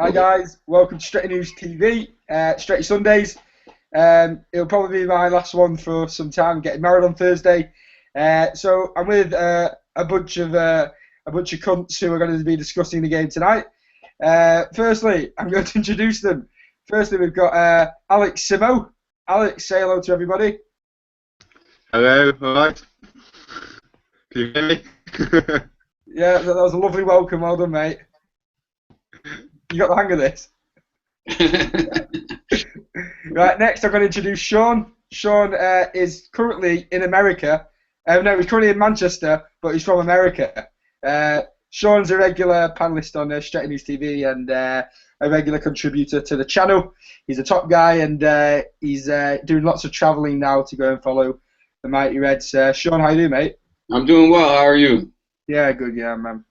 Hi guys, welcome to Stretty News TV, Stretty Sundays. It'll probably be my last one for some time. Getting married on Thursday, so I'm with a bunch of cunts who are going to be discussing the game tonight. Firstly, I'm going to introduce them. Firstly, we've got Alex Simo. Alex, say hello to everybody. Hello, alright. Can you hear me? Yeah, that was a lovely welcome. Well done, mate. You got the hang of this. Right, next I'm going to introduce Sean. Sean is currently in America. No, he's currently in Manchester, but he's from America. Sean's a regular panellist on Stretty News TV and a regular contributor to the channel. He's a top guy and he's doing lots of travelling now to go and follow the Mighty Reds. Sean, how you doing, mate? I'm doing well. How are you? Yeah, good. Yeah, I'm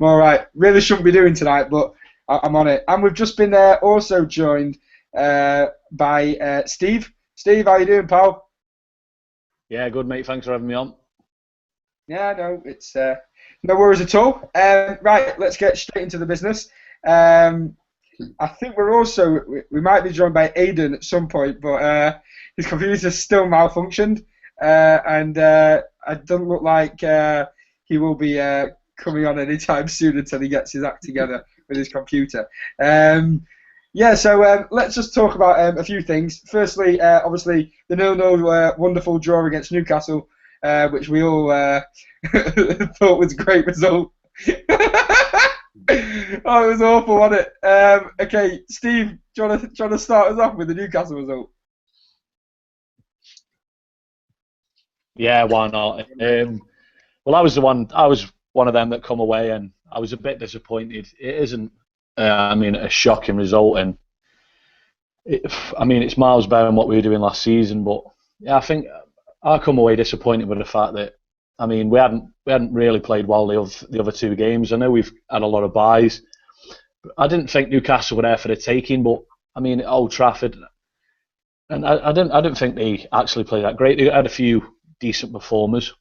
all right. Really shouldn't be doing tonight, but I'm on it. And we've just been also joined by Steve. Steve, how you doing, pal? Yeah, good, mate. Thanks for having me on. Yeah, no, it's no worries at all. Right, let's get straight into the business. I think we might be joined by Aidan at some point, but his computer's still malfunctioned, and it doesn't look like he will be coming on anytime soon until he gets his act together with his computer. Yeah, so let's just talk about a few things. Firstly, obviously, the 0-0 wonderful draw against Newcastle, which we all thought was a great result. Oh, it was awful, wasn't it? Okay, Steve, do you want to start us off with the Newcastle result? Yeah, why not? Well, I was one of them that come away, and I was a bit disappointed. It isn't, a shocking result, and it's miles better than what we were doing last season. But yeah, I think I come away disappointed with the fact that we hadn't really played well the other two games. I know we've had a lot of buys. I didn't think Newcastle were there for the taking, but at Old Trafford, and I didn't think they actually played that great. They had a few decent performers.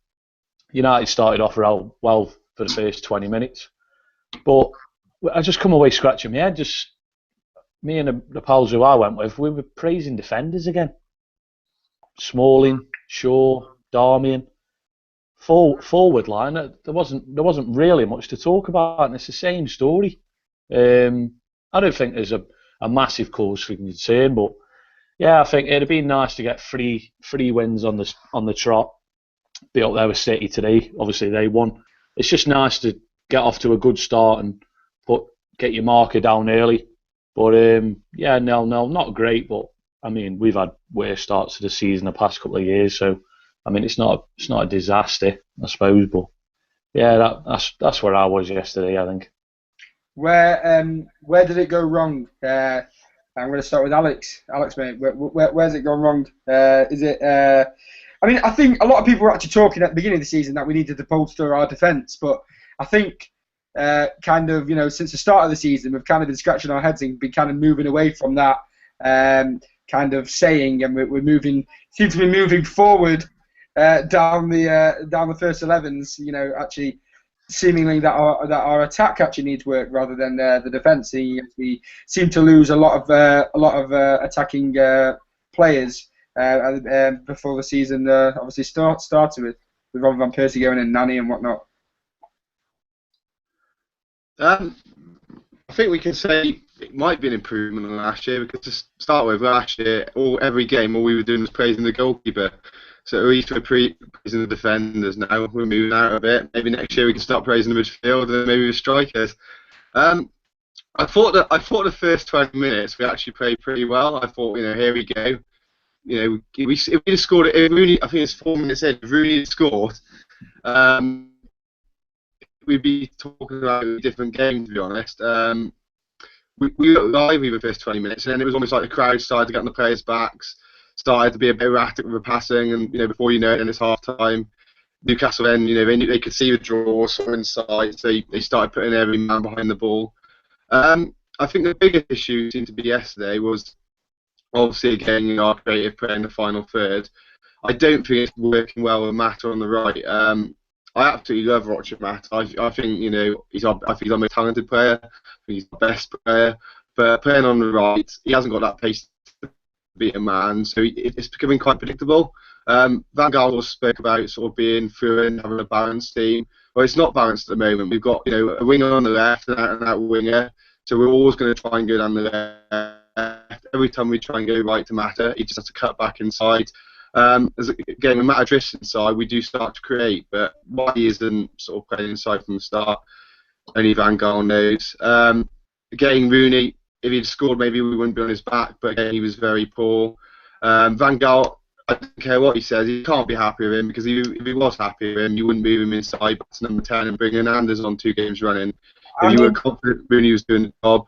United started off well for the first 20 minutes, but I just come away scratching my head. Just me and the pals who I went with, we were praising defenders again. Smalling, Shaw, Darmian, forward line. There wasn't really much to talk about, and it's the same story. I don't think there's a massive cause for concern, but yeah, I think it'd have been nice to get three wins on the trot. Be up there with City today. Obviously, they won. It's just nice to get off to a good start and get your marker down early. But yeah, no, not great. But we've had worse starts to the season the past couple of years. So it's not a disaster, I suppose. But yeah, that's where I was yesterday, I think. Where did it go wrong? I'm going to start with Alex. Alex, mate, where's it gone wrong? Is it? I think a lot of people were actually talking at the beginning of the season that we needed to bolster our defence, but I think since the start of the season we've kind of been scratching our heads and been kind of moving away from that kind of saying, and seem to be moving forward down the first 11s. Actually seemingly that our attack actually needs work rather than the defence. We seem to lose a lot of attacking players before the season obviously started with Robin van Persie going in, Nani and whatnot. I think we can say it might be an improvement on last year, because to start with, last year every game all we were doing was praising the goalkeeper. So at least we're praising the defenders now. We're moving out a bit. Maybe next year we can start praising the midfield and maybe the strikers. I thought the first 20 minutes we actually played pretty well. I thought, here we go. If we'd have scored it, if Rooney, I think it's 4 minutes in, if Rooney had scored, we'd be talking about a different game, to be honest. We looked lively the first 20 minutes, and then it was almost like the crowd started to get on the players' backs, started to be a bit erratic with the passing, and before you know it, then it's half time. Newcastle then, they could see the draw, saw inside, so they started putting every man behind the ball. I think the biggest issue seemed to be yesterday was obviously again our creative play in the final third. I don't think it's working well with Mata on the right. I absolutely love Roger Matt. I think I think he's our most talented player. I think he's the best player. But playing on the right, he hasn't got that pace to beat a man, so it's becoming quite predictable. Van Gaal spoke about sort of being fluid, having a balanced team. Well, it's not balanced at the moment. We've got a winger on the left, an out-and-out winger, so we're always going to try and go down the left. Every time we try and go right to Mata, he just has to cut back inside. Again, with Matt Drift's inside, we do start to create, but why he isn't sort of playing inside from the start, only Van Gaal knows. Again, Rooney, if he'd scored, maybe we wouldn't be on his back, but again, he was very poor. Van Gaal, I don't care what he says, he can't be happy with him, because if he was happy with him, you wouldn't move him inside back to number 10 and bring Hernandez on 2 games running. If you were confident Rooney was doing the job,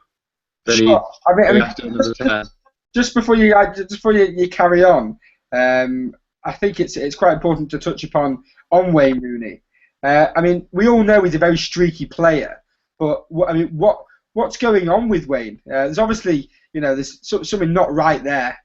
then he left it number 10. Just before you carry on, I think it's quite important to touch upon Wayne Rooney. I mean, we all know he's a very streaky player, but what's going on with Wayne? There's obviously there's something not right there.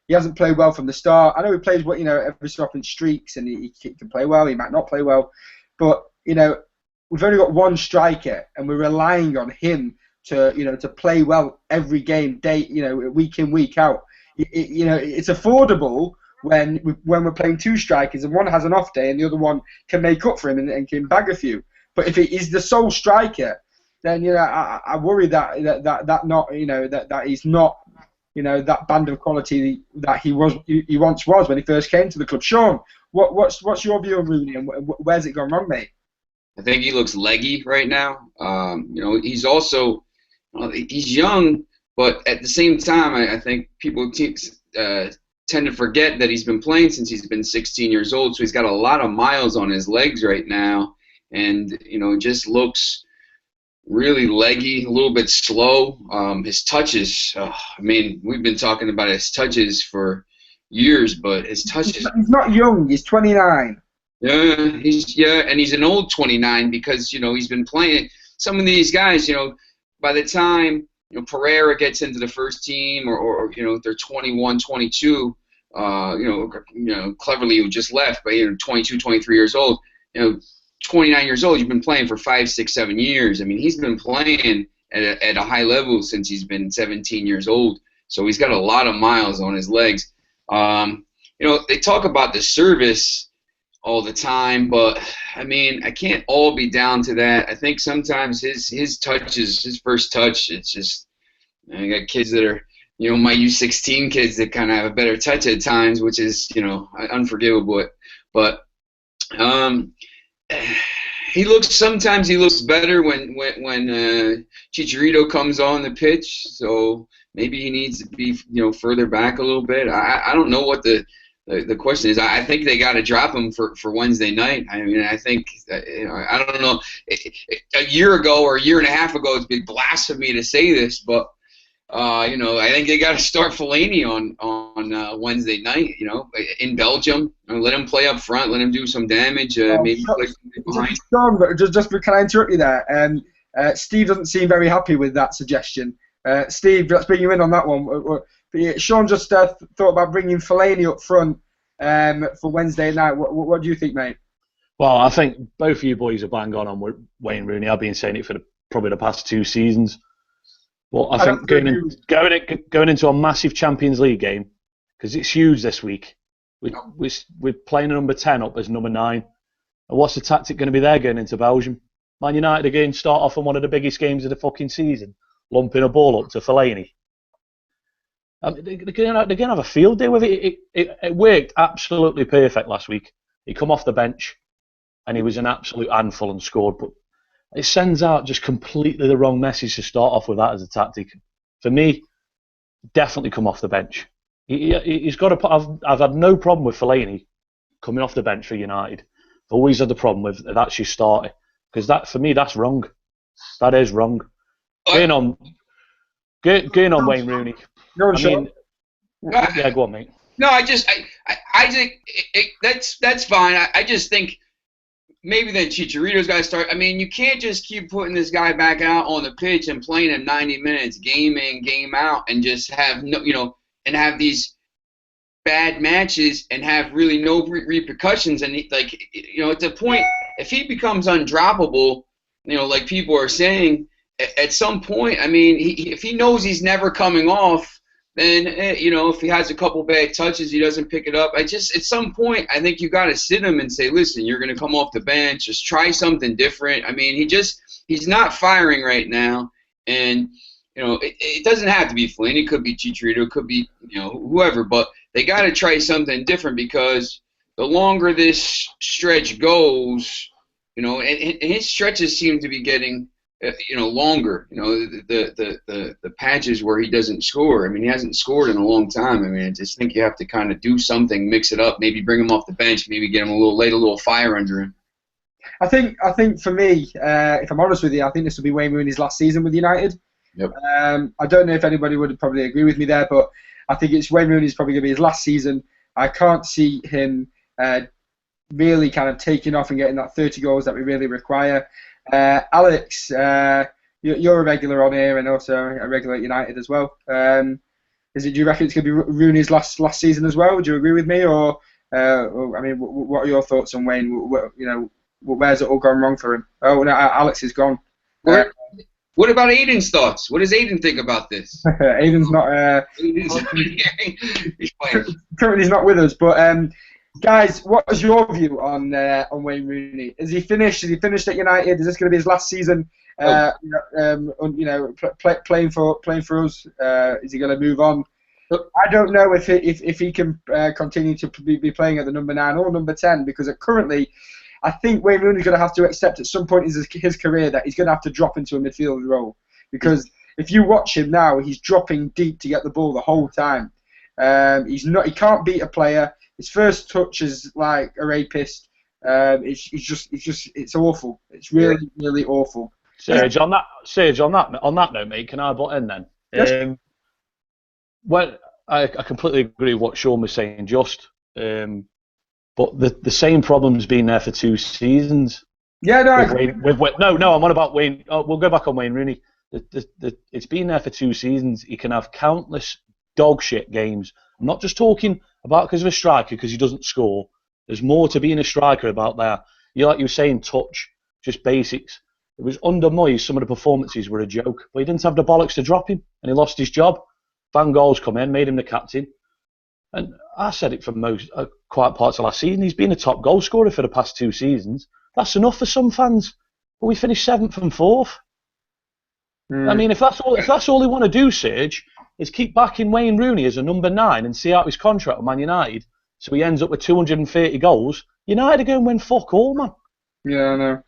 He hasn't played well from the start. I know he plays every so often streaks, and he can play well. He might not play well, but we've only got one striker, and we're relying on him to play well every game, week in, week out. It's affordable when we're playing 2 strikers and one has an off day and the other one can make up for him and can bag a few. But if it is the sole striker, then I worry that he's not that band of quality that he once was when he first came to the club. Sean, what's your view on Rooney, and where's it gone wrong, mate? I think he looks leggy right now. He's also he's young, but at the same time, I think people tend to forget that he's been playing since he's been 16 years old, so he's got a lot of miles on his legs right now, and just looks really leggy, a little bit slow. His touches, we've been talking about his touches for years, but his touches... He's not young, he's 29. Yeah, and he's an old 29 because, he's been playing. Some of these guys, by the time Pereira gets into the first team, or they're 21, 22, cleverly who just left, but 22, 23 years old, 29 years old, you've been playing for 5, 6, 7 years. I mean, he's been playing at a high level since he's been 17 years old, so he's got a lot of miles on his legs. They talk about the service all the time, but I can't all be down to that. I think sometimes his touches, his first touch, it's just, I got kids that are, my U16 kids that kind of have a better touch at times, which is, unforgivable. But sometimes he looks better when Chicharito comes on the pitch, so maybe he needs to be, further back a little bit. I don't know what the question is. I think they got to drop him for Wednesday night. I think I don't know. A year ago or a year and a half ago, it's been blasphemy to say this, but I think they got to start Fellaini on Wednesday night. In Belgium, let him play up front, let him do some damage. Maybe play behind. Sean, but just can I interrupt you there? Steve doesn't seem very happy with that suggestion. Steve, let's bring you in on that one. Sean just thought about bringing Fellaini up front for Wednesday night. What do you think, mate? Well, I think both of you boys are bang on with Wayne Rooney. I've been saying it for probably the past 2 seasons. But I think going into a massive Champions League game, because it's huge this week, we're playing a number 10 up as number 9. And what's the tactic going to be there going into Belgium? Man United again start off on one of the biggest games of the fucking season, lumping a ball up to Fellaini. They're going to have a field day with it. It worked absolutely perfect last week. He come off the bench, and he was an absolute handful and scored. But it sends out just completely the wrong message to start off with that as a tactic. For me, definitely come off the bench. He's got to. I've had no problem with Fellaini coming off the bench for United. I've always had the problem with that's your starter, because that for me that's wrong. That is wrong. Going on Wayne Rooney. Yeah, go on, mate. No, I think that's fine. I just think maybe then Chicharito's got to start. You can't just keep putting this guy back out on the pitch and playing him 90 minutes, game in, game out, and just have and have these bad matches and have really no repercussions. And like, at the point, if he becomes undroppable, like people are saying, at some point, I mean, if he knows he's never coming off, then if he has a couple bad touches, he doesn't pick it up. At some point, I think you got to sit him and say, listen, you're going to come off the bench, just try something different. I mean, he's not firing right now, and it doesn't have to be Flynn. It could be Chicharito. It could be whoever. But they got to try something different, because the longer this stretch goes, and his stretches seem to be getting longer. The patches where he doesn't score. I mean, he hasn't scored in a long time. I mean, I just think you have to kind of do something, mix it up, maybe bring him off the bench, maybe get him a little fire under him. I think for me, if I'm honest with you, I think this will be Wayne Rooney's last season with United. Yep. I don't know if anybody would probably agree with me there, but I think it's Wayne Rooney's probably going to be his last season. I can't see him really kind of taking off and getting that 30 goals that we really require. Alex, you're a regular on here and also a regular at United as well. Do you reckon it's going to be Rooney's last season as well? Would you agree with me, or I mean, what are your thoughts on Wayne? Where's it all gone wrong for him? Oh no, Alex is gone. What about Aiden's thoughts? What does Aiden think about this? Aiden's not. He's playing. Currently, he's not with us. But guys, what is your view on Wayne Rooney? Is he finished? Is he finished at United? Is this going to be his last season? Playing for us? Is he going to move on? I don't know if he can continue to be playing at the number 9 or number 10, because currently, I think Wayne Rooney's going to have to accept at some point in his career that he's going to have to drop into a midfield role, because if you watch him now, he's dropping deep to get the ball the whole time. He can't beat a player. His first touch is like a rapist. It's awful. It's really, really awful. Serge, on that note, mate, can I butt in then? Yes. Well, I completely agree with what Sean was saying. But the same problem's been there for 2 seasons. Yeah, no. I'm on about Wayne. We'll go back on Wayne Rooney. It's been there for 2 seasons. He can have countless dog shit games. I'm not just talking about because of a striker, because he doesn't score. There's more to being a striker about there. Like you were saying, touch, just basics. It was under Moyes, some of the performances were a joke, but he didn't have the bollocks to drop him, and he lost his job. Van Gaal's come in, made him the captain. And I said it for quite parts of last season. He's been a top goal scorer for the past 2 seasons. That's enough for some fans. But we finished 7th and 4th. I mean, if that's all they want to do, Serge, is keep backing Wayne Rooney as a number 9 and see out his contract with Man United, so he ends up with 230 goals. United are going to win fuck all, man. Yeah, I know.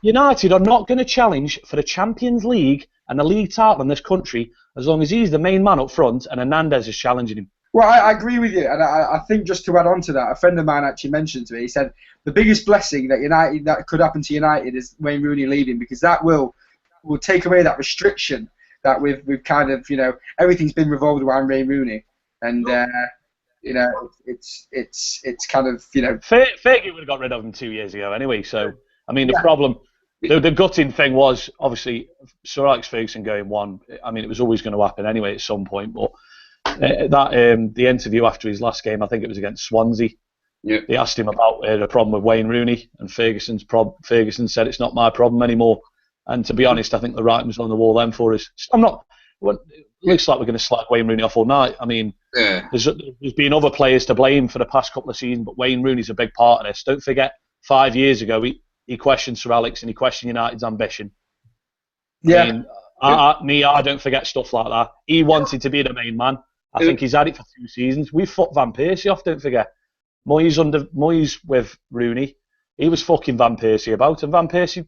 United are not going to challenge for the Champions League and the league title in this country as long as he's the main man up front and Hernandez is challenging him. Well, I agree with you, and I think just to add on to that, a friend of mine actually mentioned to me, he said the biggest blessing that could happen to United is Wayne Rooney leaving, because that will take away that restriction that we've kind of, everything's been revolved around Wayne Rooney, and it's kind of, Fergie would have got rid of him 2 years ago anyway. So I mean, the problem, the gutting thing was obviously Sir Alex Ferguson going 1. I mean, it was always going to happen anyway at some point, but. The interview after his last game, I think it was against Swansea. Yeah. They asked him about the problem with Wayne Rooney, and Ferguson said it's not my problem anymore. And to be honest, I think the writing was on the wall then for us. It looks like we're going to slag Wayne Rooney off all night. I mean, there's been other players to blame for the past couple of seasons, but Wayne Rooney's a big part of this. Don't forget, 5 years ago he questioned Sir Alex and he questioned United's ambition. Yeah. I mean, I don't forget stuff like that. He wanted to be the main man. I think he's had it for 2 seasons. We fucked Van Persie off, don't forget. Moyes with Rooney, he was fucking Van Persie about, and Van Persie,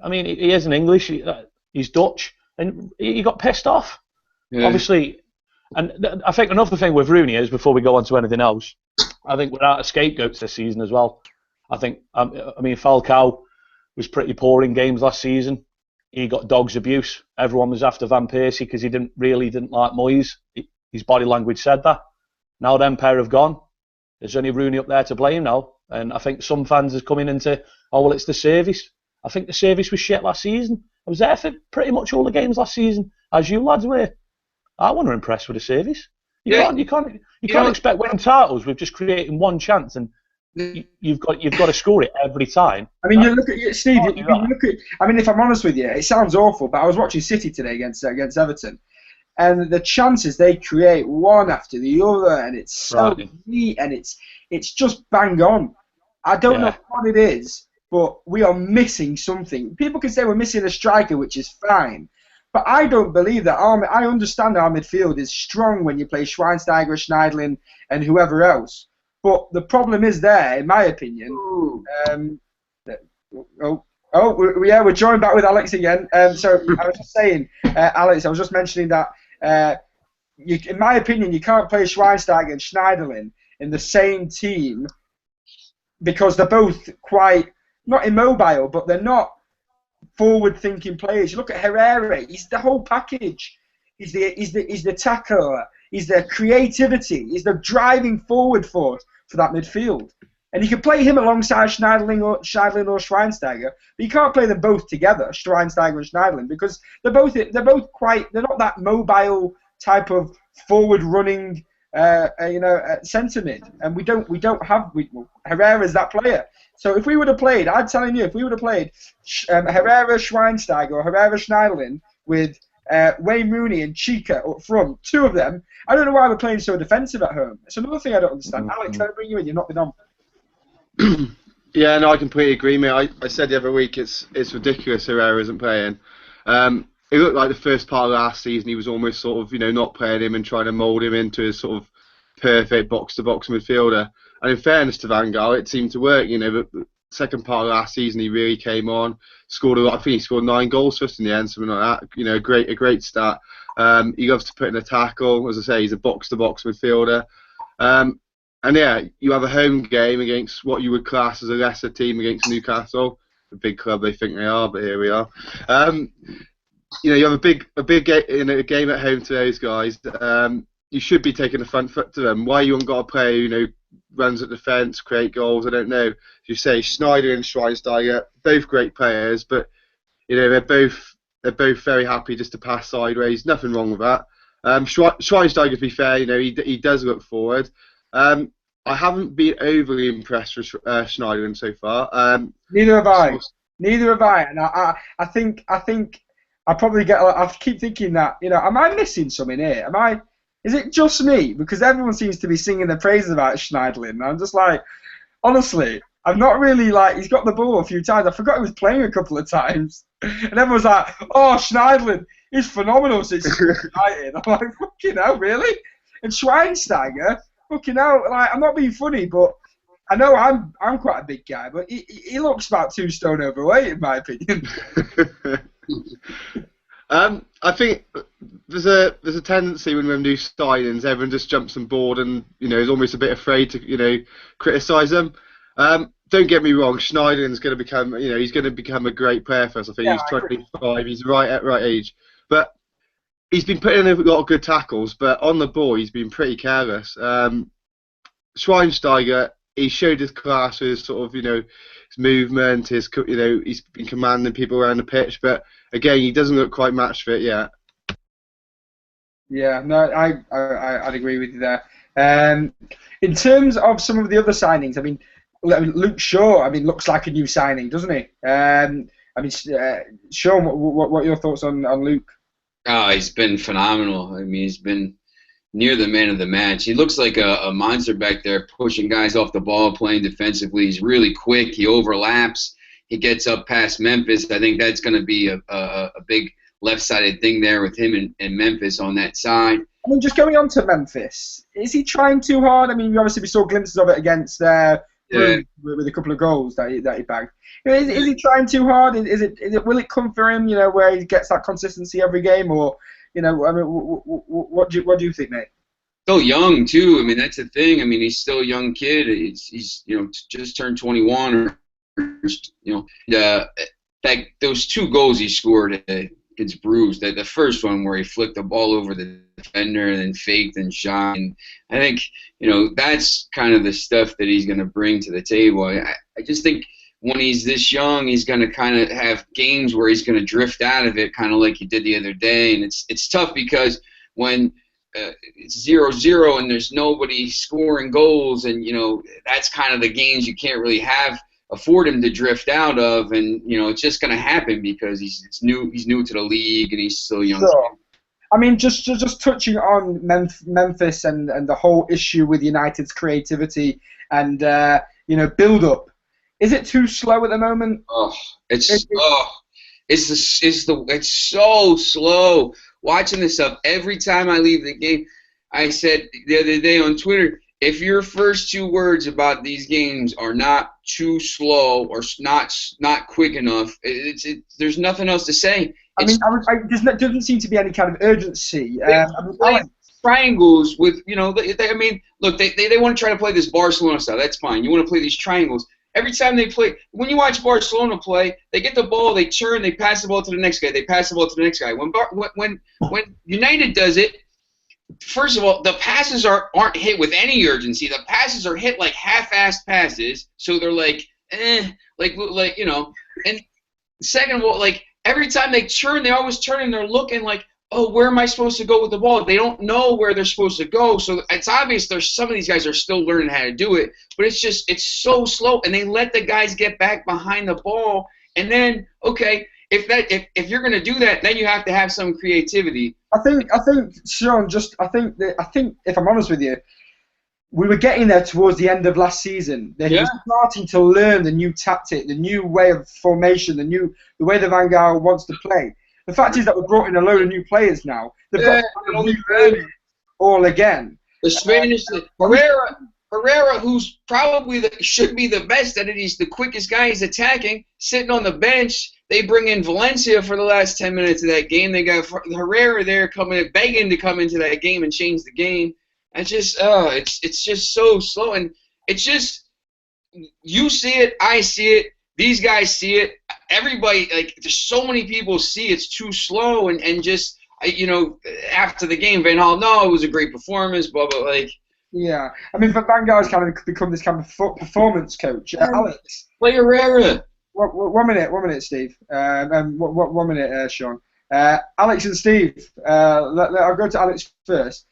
I mean, he isn't English, he's Dutch, and he got pissed off, obviously. And I think another thing with Rooney is, before we go on to anything else, I think we're out of scapegoats this season as well. I think, Falcao was pretty poor in games last season. He got dog's abuse. Everyone was after Van Persie because he didn't like Moyes. His body language said that. Now them pair have gone. There's only Rooney up there to blame now. And I think some fans are coming into, it's the service. I think the service was shit last season. I was there for pretty much all the games last season, as you lads were. I wasn't impressed with the service. You can't expect winning titles with just creating one chance, and you've got to score it every time. I mean, you look at Steve. You look at. I mean, if I'm honest with you, it sounds awful, but I was watching City today against Everton, and the chances they create one after the other, and it's so neat, and it's just bang on. I don't know what it is, but we are missing something. People can say we're missing a striker, which is fine. But I don't believe that. I understand our midfield is strong when you play Schweinsteiger, Schneiderlin, and whoever else. But the problem is there, in my opinion. We're joined back with Alex again. So I was just saying, Alex, I was just mentioning that, in my opinion, you can't play Schweinsteiger and Schneiderlin in the same team because they're both quite, not immobile, but they're not forward-thinking players. You look at Herrera; he's the whole package. He's the tackler. He's the creativity. He's the driving forward force for that midfield. And you can play him alongside Schneiderlin or Schweinsteiger, but you can't play them both together, Schweinsteiger and Schneiderlin, because they're both not that mobile type of forward-running centre mid, and we don't have Herrera's that player. So if we would have played, I'm telling you, if we would have played Herrera, Schweinsteiger, or Herrera, Schneiderlin with Wayne Rooney and Chica up front, two of them, I don't know why we're playing so defensive at home. It's another thing I don't understand. Alex, can I bring you in? You've not been on. Yeah, no, I completely agree, mate. I said the other week it's ridiculous Herrera isn't playing. It looked like the first part of last season he was almost sort of, not playing him and trying to mould him into his sort of perfect box-to-box midfielder. And in fairness to Van Gaal, it seemed to work. But the second part of last season he really came on, scored a lot. I think he scored 9 goals for us in the end, something like that. A great start. He loves to put in a tackle. As I say, he's a box-to-box midfielder. And yeah, you have a home game against what you would class as a lesser team against Newcastle, a big club they think they are, but here we are. You have a big game at home to those guys. You should be taking the front foot to them. Why you haven't got a player who runs at defence, create goals? I don't know. As you say, Schneider and Schweinsteiger, both great players, but they're both very happy just to pass sideways. Nothing wrong with that. Schweinsteiger, to be fair, he does look forward. I haven't been overly impressed with Schneider so far. Neither have I. And I think I probably I keep thinking that, am I missing something here? Is it just me? Because everyone seems to be singing the praises about Schneiderlin. I'm just like, honestly, I'm not really he's got the ball a few times. I forgot he was playing a couple of times. And everyone's like, oh, Schneiderlin, he's phenomenal since he's United. I'm like, fucking hell, really? And Schweinsteiger, fucking hell, I'm not being funny, but I know I'm quite a big guy, but he looks about 2 stone overweight, in my opinion. I think there's a tendency when we do signings, everyone just jumps on board and is almost a bit afraid to criticise them. Don't get me wrong, Schneiderlin's going to become he's going to become a great player for us. I think he's 25, he's right age, but he's been putting in a lot of good tackles, but on the ball he's been pretty careless. Schweinsteiger, he showed his class with his sort of his movement, he's been commanding people around the pitch, but again, he doesn't look quite match fit yet. Yeah, no, I'd agree with you there. In terms of some of the other signings, I mean, Luke Shaw, looks like a new signing, doesn't he? Sean, what are your thoughts on Luke? Oh, he's been phenomenal. He's been near the man of the match. He looks like a monster back there, pushing guys off the ball, playing defensively. He's really quick. He overlaps. He gets up past Memphis. I think that's going to be a big left-sided thing there with him and Memphis on that side. Just going on to Memphis, is he trying too hard? Obviously we saw glimpses of it against with a couple of goals that he bagged. Is he trying too hard? Is it will it come for him? Where he gets that consistency every game, or what do you think, mate? Still young too. That's the thing. He's still a young kid. He's just turned 21 those 2 goals he scored against Bruges, the first one where he flicked the ball over the defender and then faked and shot, and I think that's kind of the stuff that he's going to bring to the table. I just think when he's this young, he's going to kind of have games where he's going to drift out of it, kind of like he did the other day, and it's tough because when it's 0-0 and there's nobody scoring goals, and that's kind of the games you can't really afford him to drift out of, and it's just going to happen because he's new to the league and he's still young. Sure. I mean, just touching on Memphis and the whole issue with United's creativity and build up. Is it too slow at the moment? It's so slow. Watching this up every time I leave the game. I said the other day on Twitter, if your first 2 words about these games are not too slow or not quick enough, there's nothing else to say. There doesn't seem to be any kind of urgency. Triangles with, look, they want to try to play this Barcelona style. That's fine. You want to play these triangles. Every time they play, when you watch Barcelona play, they get the ball, they turn, they pass the ball to the next guy, they pass the ball to the next guy. When United does it, first of all, the passes aren't hit with any urgency. The passes are hit like half-assed passes, so they're like, And second of all, every time they turn, they always turn and they're looking like, oh, where am I supposed to go with the ball? They don't know where they're supposed to go, so it's obvious some of these guys are still learning how to do it, but it's so slow, and they let the guys get back behind the ball, and then, okay, if you're going to do that, then you have to have some creativity. I think, Sean, I think if I'm honest with you, we were getting there towards the end of last season. They were starting to learn the new tactic, the new way of formation, the way the Van Gaal wants to play. The fact is that we've brought in a load of new players now. They've got to relearn it all again. The Spanish, Herrera, who's probably should be the best at it. He's the quickest guy. He's attacking, sitting on the bench. They bring in Valencia for the last 10 minutes of that game. They got Herrera there begging to come into that game and change the game. It's just so slow, and it's just, you see it, I see it, these guys see it, everybody, there's so many people see it's too slow, and just, after the game, Van Gaal, no, it was a great performance, blah, blah, Yeah, I mean, Van Gaal's kind of become this kind of performance coach. Alex. Play Herrera. One minute, Steve. And 1 minute, Sean. Alex and Steve, I'll go to Alex first.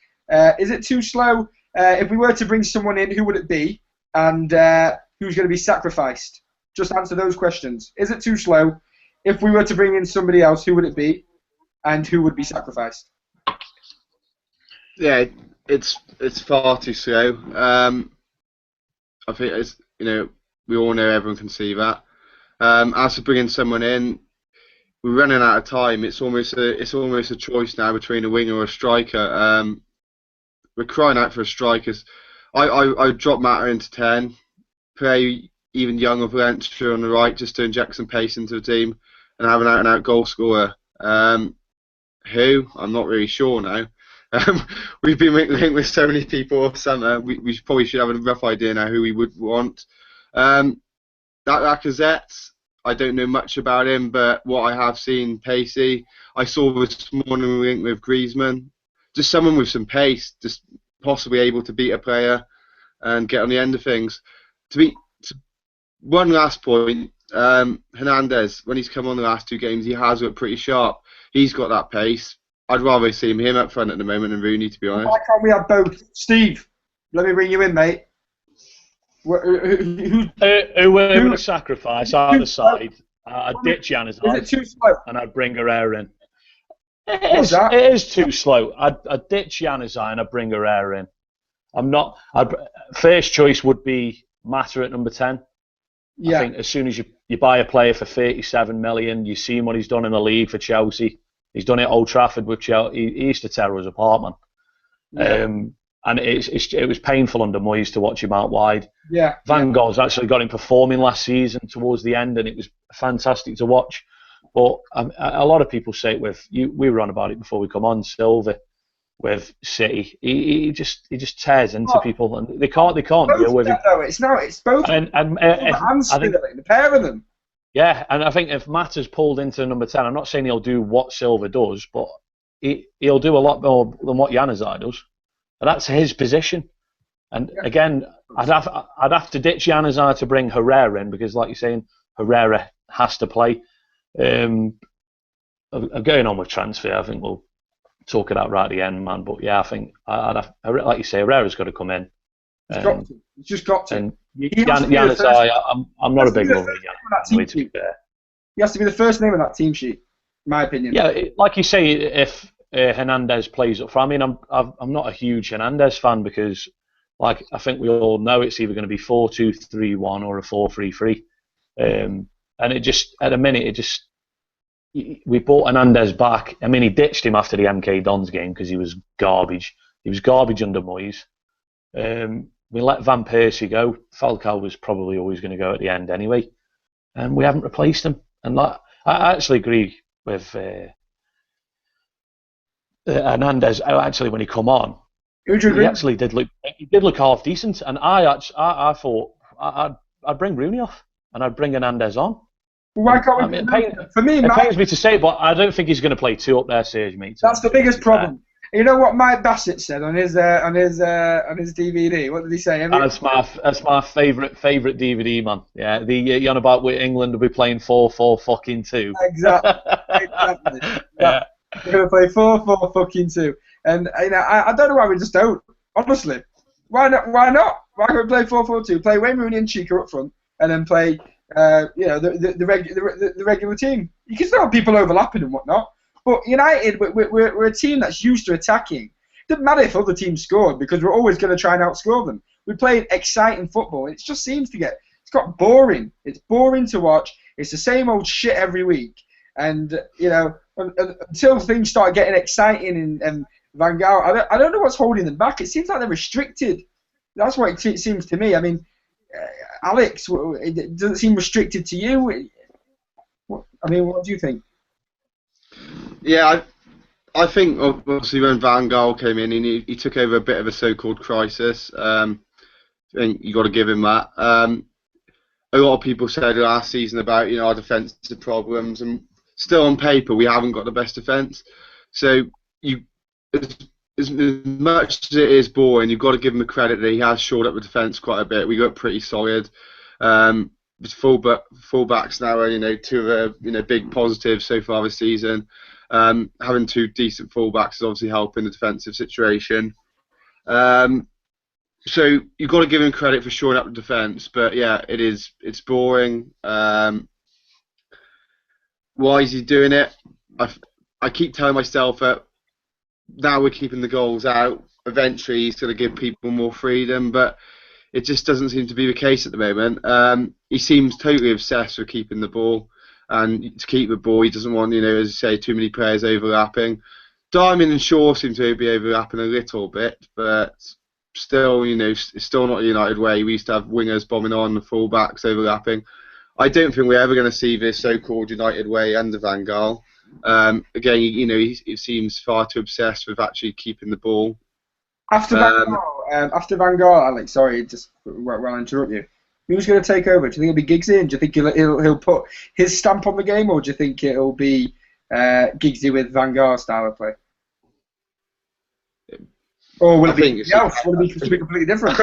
Is it too slow? If we were to bring someone in, who would it be? And who's going to be sacrificed? Just answer those questions. Is it too slow? If we were to bring in somebody else, who would it be? And who would be sacrificed? Yeah, it's far too slow. I think we all know, everyone can see that. As for bringing someone in, we're running out of time. It's almost a choice now between a winger or a striker. We're crying out for a striker. I dropped Mata into 10, play even younger Valencia on the right just to inject some pace into the team, and have an out-and-out goal scorer. Who? I'm not really sure now. We've been linked with so many people all summer. We probably should have a rough idea now who we would want. That Lacazette, I don't know much about him, but what I have seen, pacey. I saw this morning linked with Griezmann. Just someone with some pace, just possibly able to beat a player and get on the end of things. One last point, Hernandez, when he's come on the last 2 games, he has looked pretty sharp. He's got that pace. I'd rather see him up front at the moment than Rooney, to be honest. Why can't we have both? Steve, let me bring you in, mate. Who we're going to sacrifice either side? I'd ditch Januzaj. Is it too slow? And I'd bring Herrera in. It is too slow. I'd ditch Januzaj and I'd bring Herrera in. First choice would be Mata at number 10. Yeah. I think as soon as you buy a player for 37 million, you've seen what he's done in the league for Chelsea. He's done it at Old Trafford with Chelsea. He used to tear us apart, man. Yeah. And it was painful under Moyes to watch him out wide. Yeah. Van Gaal's actually got him performing last season towards the end, and it was fantastic to watch. But a lot of people say it we were on about it before we come on, Silva with City. He just tears into people, and they can't deal with him. It's both. And the pair of them. Yeah, and I think if Mata's pulled into number 10, I'm not saying he'll do what Silva does, but he'll do a lot more than what Januzaj does. And that's his position. And again, I'd have to ditch Januzaj to bring Herrera in, because, like you're saying, Herrera has to play. Going on with transfer, I think we'll took it out right at the end, man. But yeah, I think like you say, Herrera's got to come in. He's got to. He's just got to. And Giannis, I'm not a big lover of Giannis, to be fair. He has to be the first name on that team sheet, in my opinion. Yeah, like you say, if Hernandez plays up front, I mean, I'm not a huge Hernandez fan because, like, I think we all know it's either going to be 4-2-3-1 or a 4-3-3, and it just at a minute we brought Hernandez back. I mean, he ditched him after the MK Dons game because he was garbage. He was garbage under Moyes. We let Van Persie go. Falcao was probably always going to go at the end anyway, and we haven't replaced him. And like, I actually agree with Hernandez. Actually, when he come on, he actually did look half decent. And I thought I'd bring Rooney off and I'd bring Hernandez on. Why can't we? It pains me to say, but I don't think he's going to play two up there, Serge, mate. That's the biggest problem. You know what Mike Bassett said on his DVD? What did he say? That's my favourite DVD, man. Yeah, the on about with England will be playing 4-4-2. Exactly. Yeah. We're gonna play 4-4-2, and I don't know why we just don't. Honestly, why not? Why can't we play 4-4-2? Play Wayne Rooney and Chica up front, and then play the regular team. You can still have people overlapping and whatnot. But United, we're a team that's used to attacking. It doesn't matter if other teams scored because we're always going to try and outscore them. We played exciting football. It just seems to it's got boring. It's boring to watch. It's the same old shit every week. And, until things start getting exciting and Van Gaal, I don't know what's holding them back. It seems like they're restricted. That's what it seems to me. I mean, Alex, it doesn't seem restricted to you. What do you think? Yeah, I think obviously when Van Gaal came in, he took over a bit of a so-called crisis. I think you got to give him that. A lot of people said last season about our defensive problems, and still on paper we haven't got the best defence. So as much as it is boring, you've got to give him the credit that he has shored up the defence quite a bit. We got pretty solid. Fullbacks now are two of the big positives so far this season. Having two decent fullbacks is obviously helping the defensive situation. So you've got to give him credit for shoring up the defence, but yeah, it's boring. Why is he doing it? I keep telling myself that now we're keeping the goals out. Eventually he's going to give people more freedom, but it just doesn't seem to be the case at the moment. He seems totally obsessed with keeping the ball, and to keep the ball, he doesn't want, as you say, too many players overlapping. Diamond and Shaw seem to be overlapping a little bit, but still, it's still not a United way. We used to have wingers bombing on, the full-backs overlapping. I don't think we're ever going to see this so-called United way under Van Gaal. Again, he seems far too obsessed with actually keeping the ball. After Van Gaal, Alex, sorry, just while I interrupt you, who's going to take over? Do you think it'll be Giggsy? Do you think he'll put his stamp on the game, or do you think it'll be Giggsy with Van Gaal style of play? Or will it be else? Will it be completely different?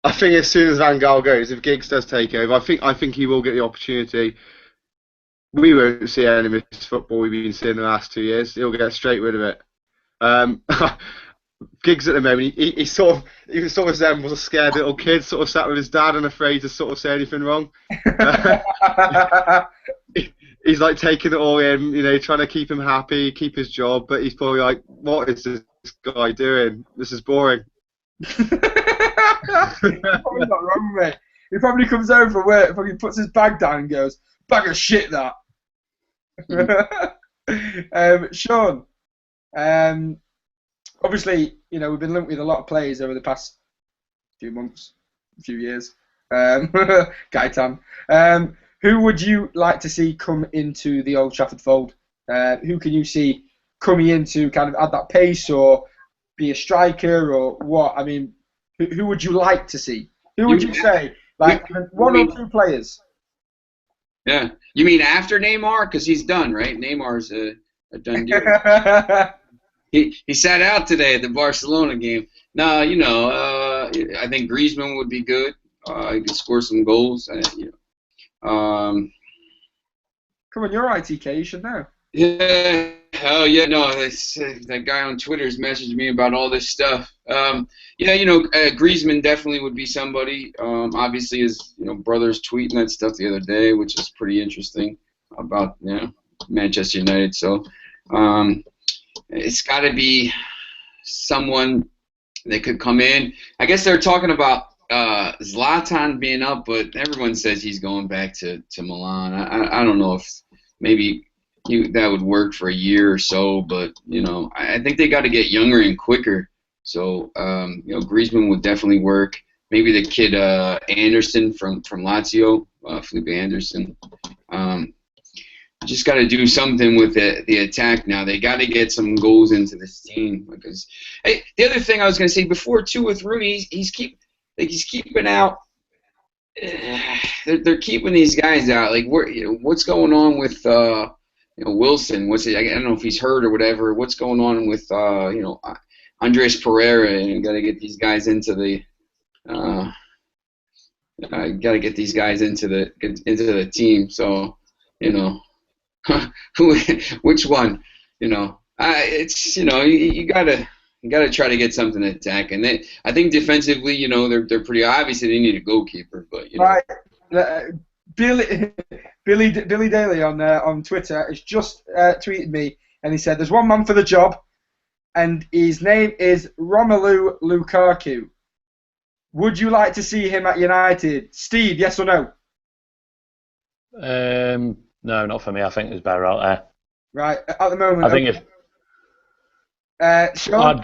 I think as soon as Van Gaal goes, if Giggs does take over, I think he will get the opportunity. We won't see any of this football we've been seeing the last 2 years. He'll get straight rid of it. Giggs at the moment, he sort of resembles a scared little kid, sort of sat with his dad and afraid to sort of say anything wrong. He's like taking it all in, trying to keep him happy, keep his job, but he's probably like, what is this guy doing? This is boring. He's probably not wrong, mate. He probably comes over from work, fucking puts his bag down and goes, bag of shit, that. Sean, obviously, we've been linked with a lot of players over the past few months, few years. Gaitan. Who would you like to see come into the Old Trafford fold? Who can you see coming in to kind of add that pace or be a striker or what? I mean, who would you like to see? Who would you say? Like one or two players? Yeah. You mean after Neymar? Because he's done, right? Neymar's a done deal. He sat out today at the Barcelona game. No, I think Griezmann would be good. He could score some goals. Come on, you're ITK. You should know. Yeah. Oh yeah, no, that guy on Twitter's messaged me about all this stuff. Yeah, Griezmann definitely would be somebody. Obviously, his brother's tweeting that stuff the other day, which is pretty interesting about Manchester United. So it's got to be someone that could come in. I guess they're talking about Zlatan being up, but everyone says he's going back to Milan. I don't know if maybe that would work for a year or so, but I think they got to get younger and quicker. So Griezmann would definitely work. Maybe the kid Anderson from Lazio, Felipe Anderson. Just got to do something with the attack now. They got to get some goals into this team because. Hey, the other thing I was going to say before too with Rooney, he's keeping out. They're keeping these guys out. Like what's going on with Wilson? I don't know if he's hurt or whatever. What's going on with Andres Pereira? And got to get these guys into the. Got to get these guys into the team. So which one? It's you gotta try to get something to attack, and I think defensively, they're pretty obviously they need a goalkeeper, but Right. Billy Daly on Twitter has just tweeted me, and he said there's one man for the job, and his name is Romelu Lukaku. Would you like to see him at United, Steve? Yes or no? No, not for me. I think there's better out there. Right, at the moment. I think Sean?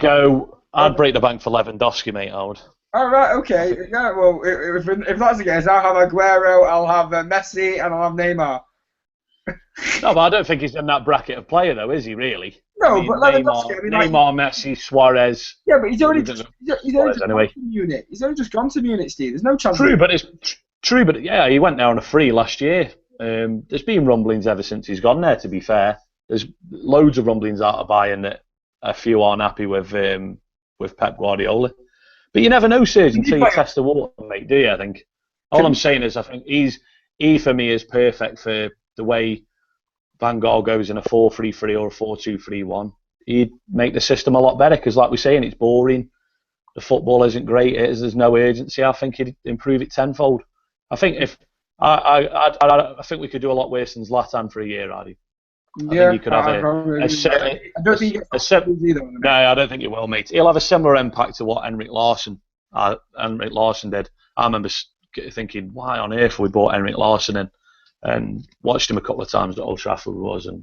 I'd break the bank for Lewandowski, mate. I would. Oh, right, okay. Yeah, well, if that's the case, I'll have Aguero, I'll have Messi, and I'll have Neymar. No, but I don't think he's in that bracket of player, though, is he, really? No, but Lewandowski, Neymar, Messi, Suarez. Yeah, but he's only just gone to Munich. He's only just gone to Munich, Steve. There's no chance. True, but yeah, he went there on a free last year. There's been rumblings ever since he's gone there, to be fair. There's loads of rumblings out of Bayern that a few aren't happy with Pep Guardiola. But you never know, Serge, until you test the water, mate, do you? I think. All I'm saying is I think he for me is perfect for the way Van Gaal goes in a 4-3-3 or a 4-2-3-1. He'd make the system a lot better because, like we're saying, it's boring. The football isn't great. There's no urgency. I think he'd improve it tenfold. I think I think we could do a lot worse than Zlatan for a year, Adi. I think he could have I don't think no, I don't think he will, mate. He'll have a similar impact to what Henrik Larsson did. I remember thinking, why on earth we brought Henrik Larsson in, and watched him a couple of times at Old Trafford and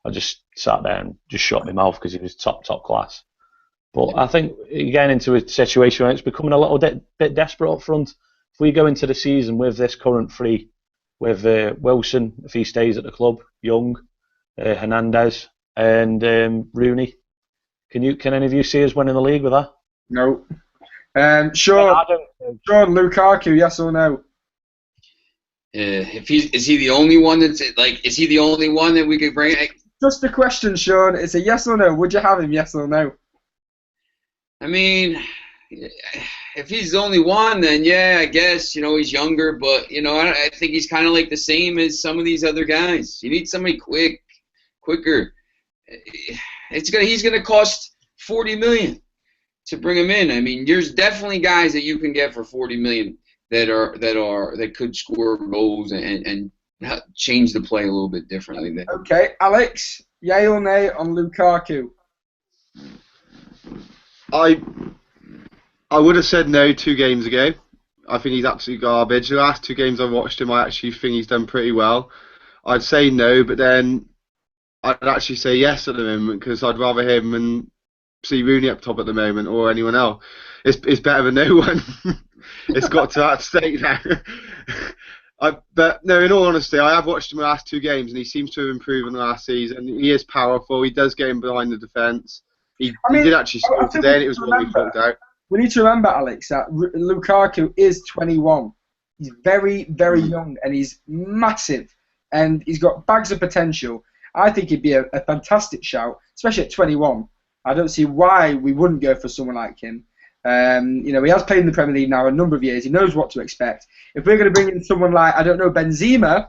I just sat there and just shut my mouth because he was top class. But I think you're getting into a situation where it's becoming a little bit desperate up front. If we go into the season with this current three, with Wilson, if he stays at the club, Young, Hernandez, and Rooney, can any of you see us winning the league with that? No. Sean, Lukaku, yes or no? Is he the only one is he the only one that we could bring? Just a question, Sean. It's a yes or no. Would you have him? Yes or no? I mean, if he's the only one, then yeah, I guess he's younger, but I think he's kind of like the same as some of these other guys. You need somebody quicker. He's gonna cost $40 million to bring him in. I mean, there's definitely guys that you can get for $40 million that could score goals and change the play a little bit differently. Okay, Alex, yay or nay on Lukaku? I would have said no 2 games ago. I think he's absolute garbage. The last 2 games I've watched him, I actually think he's done pretty well. I'd say no, but then I'd actually say yes at the moment because I'd rather him and see Rooney up top at the moment or anyone else. It's better than no one. It's got to that state now. But no, in all honesty, I have watched him the last 2 games and he seems to have improved in the last season. He is powerful. He does get in behind the defence. He did actually score today, and it was what we talked out. We need to remember, Alex, that Lukaku is 21. He's very, very young, and he's massive, and he's got bags of potential. I think he'd be a fantastic shout, especially at 21. I don't see why we wouldn't go for someone like him. He has played in the Premier League now a number of years. He knows what to expect. If we're going to bring in someone like, I don't know, Benzema,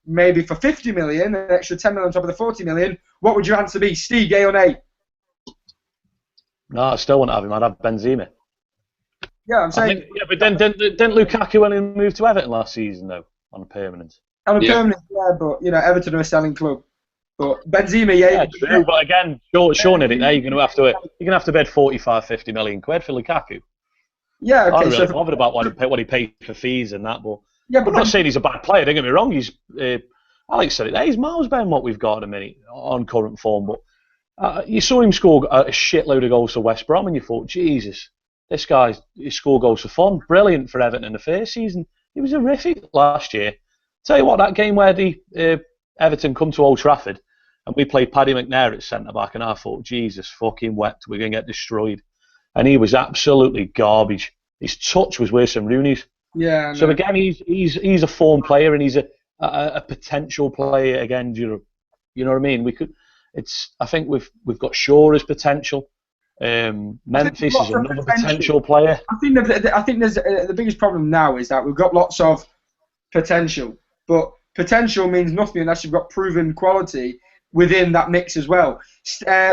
maybe for 50 million, an extra 10 million on top of the 40 million, what would your answer be? Steve, yay or nay? No, I still wouldn't have him. I'd have Benzema. Yeah, I'm saying. But then didn't Lukaku only move to Everton last season though on a permanent? On a permanent, yeah, but Everton are a selling club. But Benzema, yeah, true. But again, Sean did it there. You're gonna have to bid 45, 50 million quid for Lukaku. Yeah, okay. I'm really bothered about what he paid for fees and that, but yeah, but I'm not saying he's a bad player. Don't get me wrong. He's Alex said it there. He's miles better than what we've got at a minute on current form. But you saw him score a shitload of goals for West Brom, and you thought, Jesus, this guy he scored goals for fun. Brilliant for Everton in the first season. He was horrific last year. Tell you what, that game where the Everton come to Old Trafford and we played Paddy McNair at centre back, and I thought, Jesus fucking wept, we're going to get destroyed. And he was absolutely garbage. His touch was worse than Rooney's. Yeah. So again, he's a form player, and he's a potential player. Again, you know what I mean? I think we've got Shaw as potential. Memphis is another potential player. I think there's the biggest problem now is that we've got lots of potential, but potential means nothing unless you've got proven quality within that mix as well.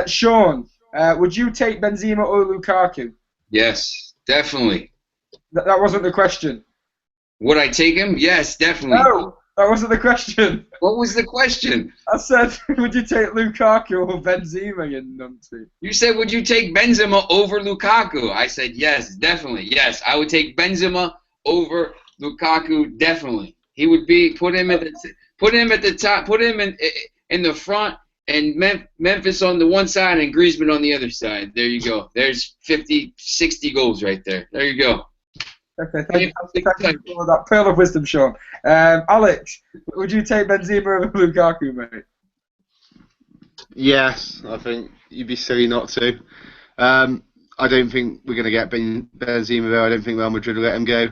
Sean, would you take Benzema or Lukaku? Yes, definitely. That wasn't the question. Would I take him? Yes, definitely. No, that wasn't the question. What was the question? I said, would you take Lukaku or Benzema, you numpty? You said, would you take Benzema over Lukaku? I said, yes, definitely. Yes, I would take Benzema over Lukaku, definitely. He would put him at the top, put him in the front, and Memphis on the one side and Griezmann on the other side. There you go. There's 50, 60 goals right there. There you go. Okay, thank you for that pearl of wisdom, Sean. Alex, would you take Benzema over Lukaku, mate? Yes, I think you'd be silly not to. I don't think we're going to get Benzema there. I don't think Real Madrid will let him go.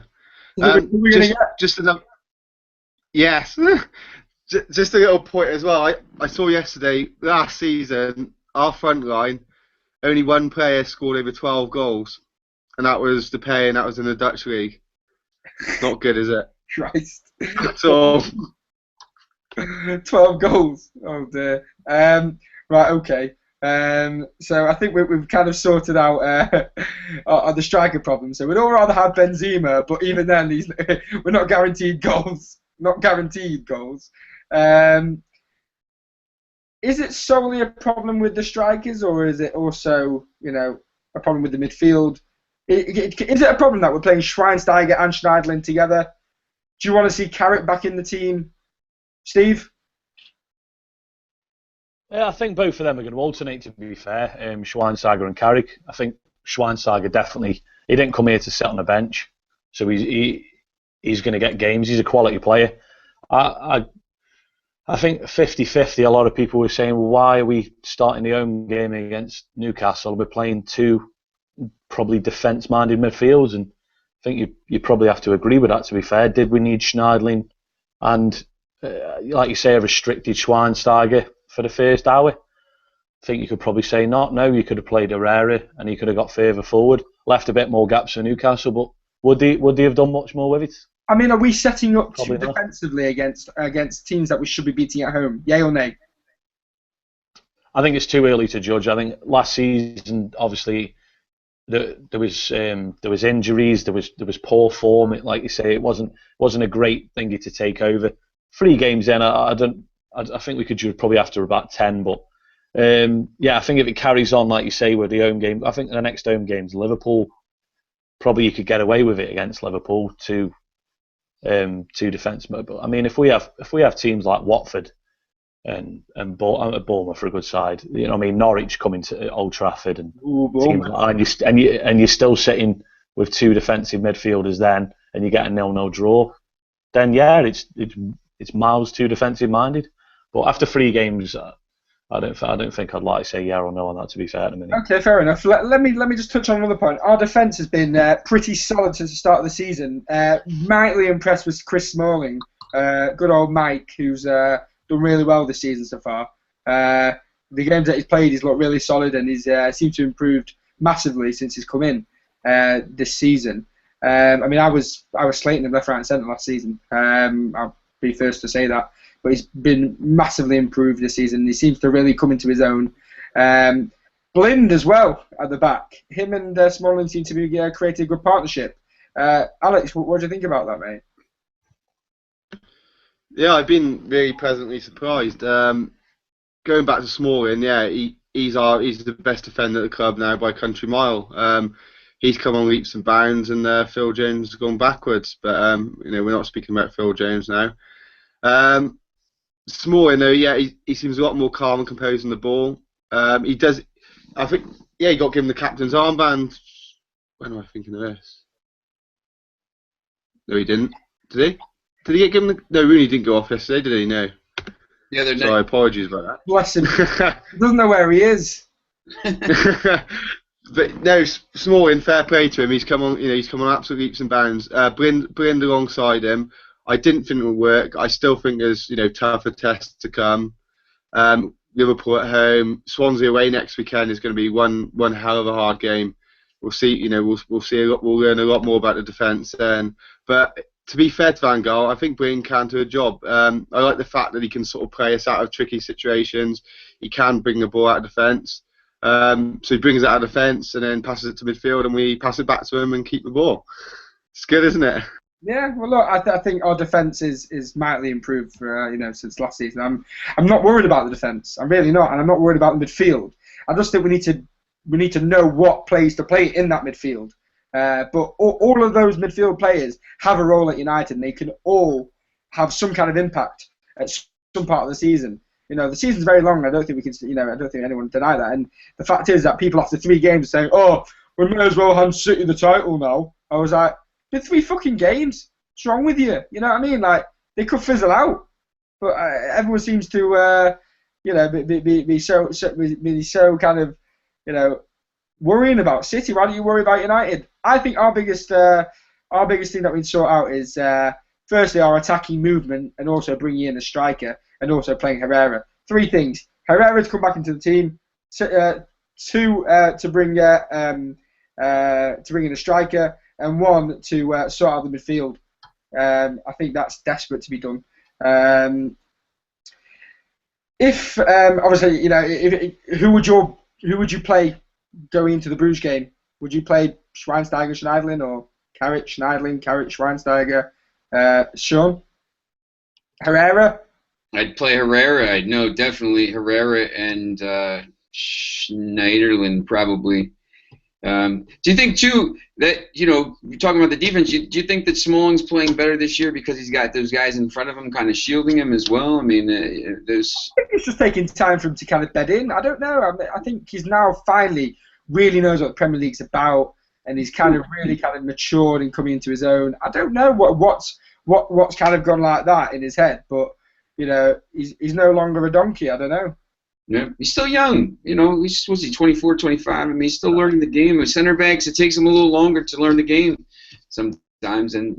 Just another. Yes, just a little point as well. I saw yesterday, last season, our front line, only one player scored over 12 goals. And that was Depay, and that was in the Dutch league. Not good, is it? Christ. So 12 goals. Oh dear. Right. Okay. So I think we've kind of sorted out the striker problem. So we'd all rather have Benzema, but even then, we're not guaranteed goals. Not guaranteed goals. Is it solely a problem with the strikers, or is it also, a problem with the midfield? Is it a problem that we're playing Schweinsteiger and Schneiderlin together? Do you want to see Carrick back in the team, Steve? Yeah, I think both of them are going to alternate, to be fair, Schweinsteiger and Carrick. I think Schweinsteiger definitely, he didn't come here to sit on the bench, so he's going to get games. He's a quality player. I think 50-50, a lot of people were saying, well, why are we starting the home game against Newcastle? We're playing two probably defence-minded midfields, and I think you probably have to agree with that, to be fair. Did we need Schneiderlin and, like you say, a restricted Schweinsteiger for the first hour? I think you could probably say not. No, you could have played Herrera and he could have got further forward, left a bit more gaps for Newcastle, but would they have done much more with it? I mean, are we setting up Probably too not. defensively against teams that we should be beating at home? Yay or nay? I think it's too early to judge. I think last season, obviously, there was injuries, there was poor form. Like you say, it wasn't a great thingy to take over. 3 games in, I think we could judge probably after about 10. But I think if it carries on, like you say, with the home game, I think the next home game's Liverpool. Probably you could get away with it against Liverpool, two defensemen. But I mean, if we have teams like Watford and Bournemouth for a good side, Norwich coming to Old Trafford and teams like that, and you're still sitting with 2 defensive midfielders then, and you get a 0-0 draw, then yeah, it's miles too defensive minded. But after 3 games, I don't think I'd like to say yeah or no on that, to be fair, in a minute. Okay, fair enough. Let me just touch on another point. Our defence has been pretty solid since the start of the season. Mightily impressed with Chris Smalling, good old Mike, who's done really well this season so far. The games that he's played, he's looked really solid, and he's seemed to have improved massively since he's come in this season. I was slating him left, right, and centre last season. I'll be first to say that. but he's been massively improved this season. He seems to really come into his own. Blind as well at the back. Him and Smalling seem to be creating a good partnership. Alex, what do you think about that, mate? Yeah, I've been really pleasantly surprised. Going back to Smalling, yeah, he's the best defender at the club now by a country mile. He's come on leaps and bounds, and Phil Jones has gone backwards. But we're not speaking about Phil Jones now. Smalling, though, yeah, he seems a lot more calm and composed on the ball. He does. I think, yeah, he got given the captain's armband. When am I thinking of this? No, he didn't. Did he? Did he get given the... No, Rooney didn't go off yesterday, did he? No. The other day. Sorry, apologies about that. Bless him. He doesn't know where he is. But no, Smalling, fair play to him. He's come on, he's come on absolute leaps and bounds. Blind alongside him. I didn't think it would work. I still think there's, tougher tests to come. Liverpool at home, Swansea away next weekend is going to be one hell of a hard game. We'll see, we'll see a lot. We'll learn a lot more about the defence then. But to be fair to Van Gaal, I think Blind can do a job. I like the fact that he can sort of play us out of tricky situations. He can bring the ball out of defence. So he brings it out of defence and then passes it to midfield, and we pass it back to him and keep the ball. It's good, isn't it? Yeah, well, look, I think our defence is mightily improved for since last season. I'm not worried about the defence. I'm really not, and I'm not worried about the midfield. I just think we need to know what plays to play in that midfield. But all of those midfield players have a role at United, and they can all have some kind of impact at some part of the season. The season's very long. I don't think we can. I don't think anyone deny that. And the fact is that people after 3 games are saying, "Oh, we may as well hand City the title now." I was like, "Been 3 fucking games. What's wrong with you?" You know what I mean? Like, they could fizzle out, but everyone seems to, be so kind of, worrying about City. Why don't you worry about United? I think our biggest thing that we'd sort out is firstly our attacking movement, and also bringing in a striker, and also playing Herrera. 3 things: Herrera to come back into the team. 2 to bring in a striker, and 1 to sort out the midfield. I think that's desperate to be done. If obviously, who would you play going into the Bruges game? Would you play Schweinsteiger, Schneiderlin, or Carrick, Schneiderlin, Carrick, Schweinsteiger? Sean? Herrera? I'd play Herrera. I'd know definitely Herrera and Schneiderlin probably. Do you think too that you're talking about the defense? Do you think that Smalling's playing better this year because he's got those guys in front of him, kind of shielding him as well? I mean, there's. I think it's just taking time for him to kind of bed in. I don't know. I think he's now finally really knows what the Premier League's about, and he's kind of really kind of matured and coming into his own. I don't know what's kind of gone like that in his head, but he's no longer a donkey. I don't know. Yeah, he's still young. Was he 24, 25? I mean, he's still learning the game. With center backs, it takes him a little longer to learn the game sometimes. And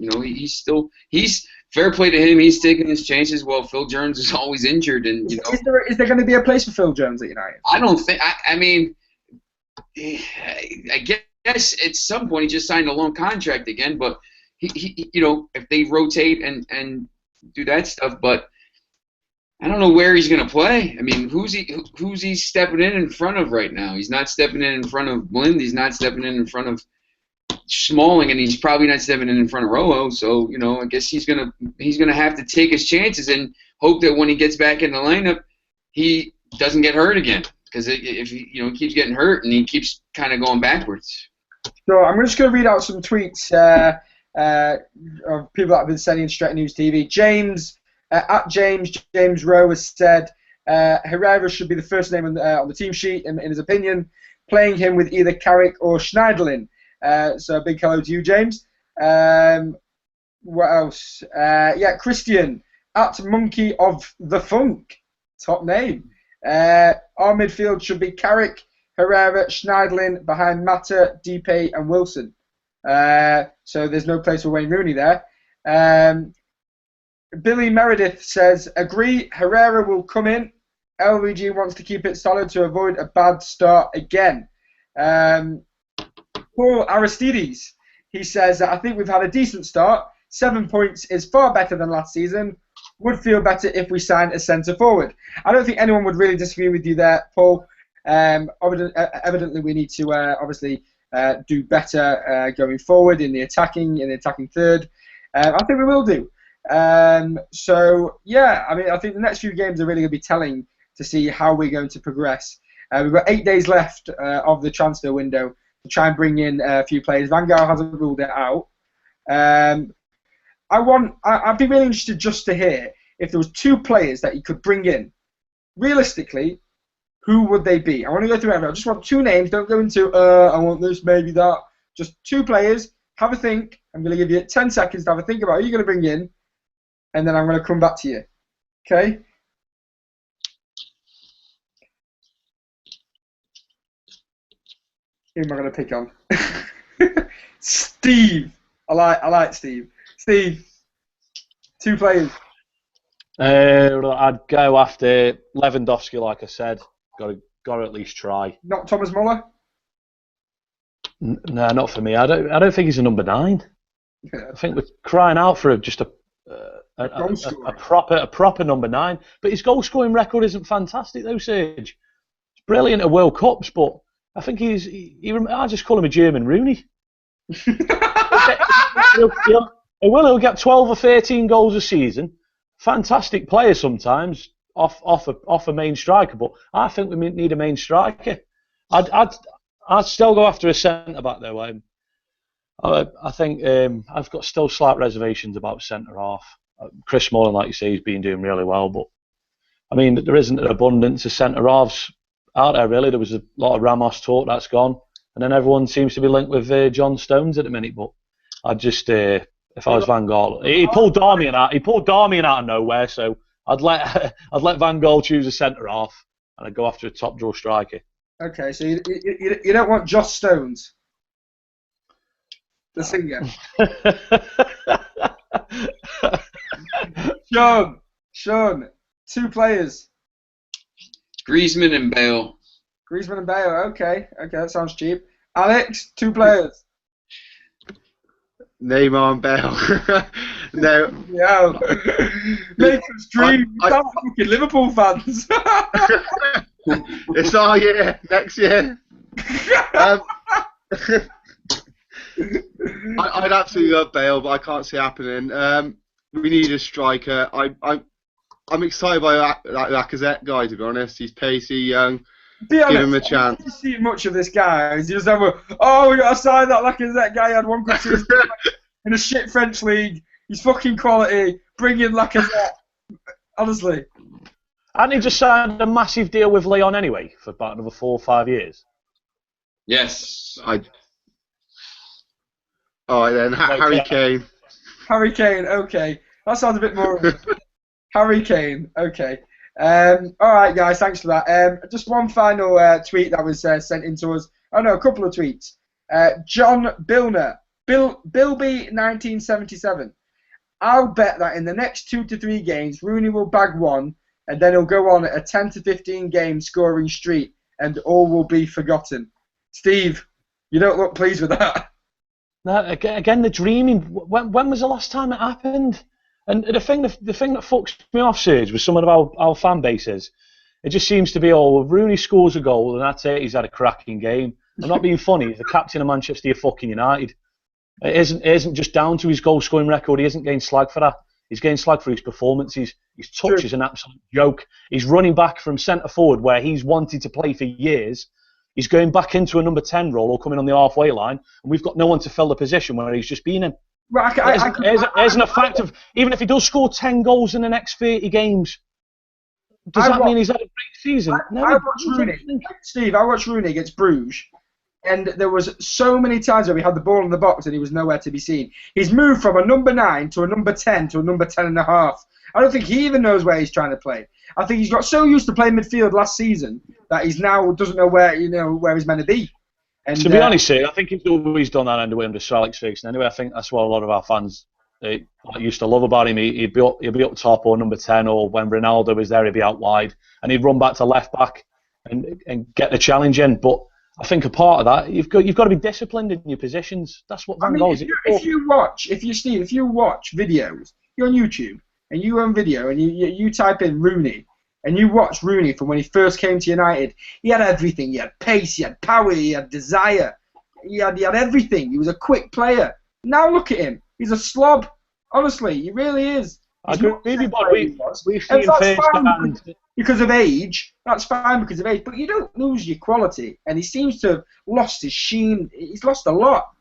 he's fair play to him. He's taking his chances. While Phil Jones is always injured. And is there going to be a place for Phil Jones at United? I don't think. I mean, I guess at some point he just signed a long contract again. But he if they rotate and do that stuff, but. I don't know where he's going to play. I mean, who's he stepping in front of right now? He's not stepping in front of Blind. He's not stepping in front of Smalling, and he's probably not stepping in front of Rojo. So I guess he's gonna have to take his chances and hope that when he gets back in the lineup, he doesn't get hurt again. Because if he keeps getting hurt and he keeps kind of going backwards. So I'm just going to read out some tweets of people that have been sending Stretty News TV. James Rowe has said Herrera should be the first name on the team sheet in his opinion, playing him with either Carrick or Schneiderlin. So a big hello to you, James. What else? Christian at Monkey of the Funk, top name. Our midfield should be Carrick, Herrera, Schneiderlin behind Mata, Depay and Wilson. So there's no place for Wayne Rooney there. Billy Meredith says, agree, Herrera will come in. LVG wants to keep it solid to avoid a bad start again. Paul Aristides, he says, I think we've had a decent start. 7 points is far better than last season. would feel better if we signed a centre forward. I don't think anyone would really disagree with you there, Paul. Evidently, we need to obviously do better going forward in the attacking third. I think we will do. So yeah, I mean, I think the next few games are really going to be telling to see how we're going to progress. We've got 8 days left of the transfer window to try and bring in a few players. Van Gaal hasn't ruled it out. I'd be really interested just to hear if there was 2 players that you could bring in. Realistically, who would they be? I want to go through everything. I just want 2 names. Don't go into, I want this, maybe that. Just 2 players. Have a think. I'm going to give you 10 seconds to have a think about who you're going to bring in, and then I'm going to come back to you. Okay? Who am I going to pick on? Steve. I like Steve. Steve. 2 players. I'd go after Lewandowski, like I said. Got to at least try. Not Thomas Muller? No, not for me. I don't think he's a number 9. Yeah. I think we're crying out for just a proper number 9. But his goal scoring record isn't fantastic though, Serge. It's brilliant at World Cups, but I think I just call him a German Rooney. He'll get 12 or 13 goals a season. Fantastic player sometimes off a main striker, but I think we need a main striker. I'd still go after a centre back though. I think I've got still slight reservations about centre half. Chris Smalling, like you say, he's been doing really well, but I mean there isn't an abundance of centre halves out there really. There was a lot of Ramos talk, that's gone, and then everyone seems to be linked with John Stones at the minute. But I'd just if I was Van Gaal, he pulled Darmian out of nowhere, so I'd let Van Gaal choose a centre half, and I'd go after a top draw striker. Okay, so you don't want Joss Stones, the singer. Sean, 2 players. Griezmann and Bale. Griezmann and Bale. Okay, that sounds cheap. Alex, 2 players. Neymar and Bale. No. Yeah. Nathan's dream. You sound like fucking Liverpool fans. It's our year. Next year. I'd absolutely love Bale, but I can't see it happening. We need a striker. I'm excited by that Lacazette guy, to be honest. He's pacey, young. Give him a chance. I haven't seen much of this guy. He's just we got to sign that Lacazette guy. He had 1 good season in a shit French league. He's fucking quality. Bring in Lacazette. Honestly. Hadn't he just signed a massive deal with Lyon anyway for about another 4 or 5 years? Yes. Alright then, Harry Kane. Harry Kane, okay. That sounds a bit more... Harry Kane, okay. Alright guys, thanks for that. Just one final tweet that was sent in to us. Oh no, a couple of tweets. John Bilner, Bilby 1977. I'll bet that in the next 2 to 3 games, Rooney will bag 1, and then he'll go on a 10 to 15 game scoring streak, and all will be forgotten. Steve, you don't look pleased with that. No, again, the dreaming. When was the last time it happened? And the thing that fucks me off, Serge, with some of our fan bases, it just seems to be, Rooney scores a goal and that's it, he's had a cracking game. I'm not being funny, he's the captain of Manchester fucking United. It isn't just down to his goal scoring record, he isn't getting slag for that. He's getting slag for his performances. His touch is an absolute joke. He's running back from centre forward where he's wanted to play for years. He's going back into a number 10 role or coming on the halfway line, and we've got no one to fill the position where he's just been in. Right, there's an effect of, even if he does score 10 goals in the next 30 games, does that mean he's had a great season? I watched Rooney against Bruges, and there was so many times where we had the ball in the box and he was nowhere to be seen. He's moved from a number 9 to a number 10 to a number 10.5. I don't think he even knows where he's trying to play. I think he's got so used to playing midfield last season that he's now doesn't know where he's meant to be. And, to be honest, I think he's always done that under Sir Alex Ferguson. Anyway, I think that's what a lot of our fans used to love about him. He'd be up top or number 10, or when Ronaldo was there, he'd be out wide, and he'd run back to left back and get the challenge in. But I think a part of that, you've got to be disciplined in your positions. That's what Van Gaal is. If you watch videos, you're on YouTube, and you go on video and you type in Rooney and you watch Rooney from when he first came to United, he had everything. He had pace, he had power, he had desire, he had everything. He was a quick player. Now look at him. He's a slob. Honestly, he really is. I agree with you, but we've seen because of age. That's fine because of age, but you don't lose your quality. And he seems to have lost his sheen. He's lost a lot.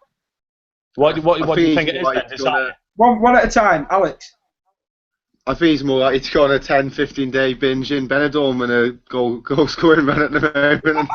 What do you think it is then? One at a time, Alex. I think he's more likely to go on a 10, 15-day binge in Benidorm and a goal scoring run at the moment.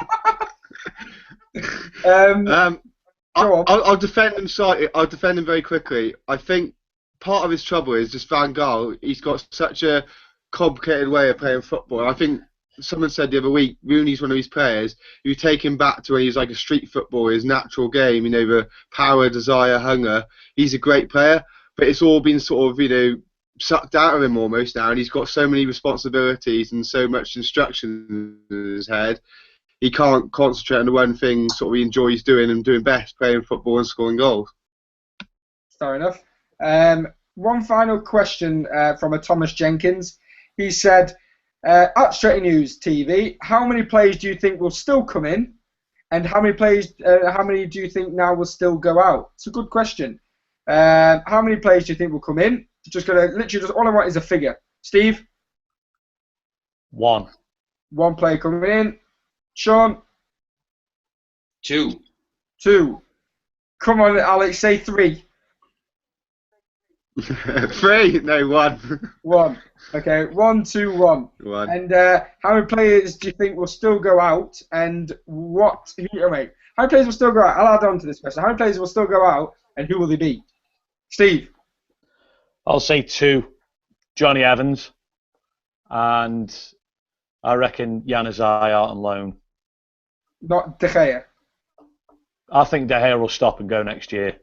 I'll defend him slightly. I'll defend him very quickly. I think part of his trouble is just Van Gaal. He's got such a complicated way of playing football. I think someone said the other week, Rooney's one of his players. You take him back to when he was like a street footballer, his natural game, the power, desire, hunger. He's a great player, but it's all been sort of, sucked out of him almost now, and he's got so many responsibilities and so much instruction in his head. He can't concentrate on the one thing sort of he enjoys doing and doing best, playing football and scoring goals. Fair enough. One final question from a Thomas Jenkins. He said, at Stretty News TV, how many players do you think will still come in, and how many do you think now will still go out? It's a good question. How many players do you think will come in? All I want is a figure. Steve? One player coming in. Sean? Two. Come on, Alex, say 3. 3? No, 1. 1. Okay, 1, 2, 1. 1. And how many players do you think will still go out? And how many players will still go out? I'll add on to this question. How many players will still go out, and who will they be? Steve? I'll say 2. Johnny Evans, and I reckon Januzaj out on loan. Not De Gea? I think De Gea will stop and go next year.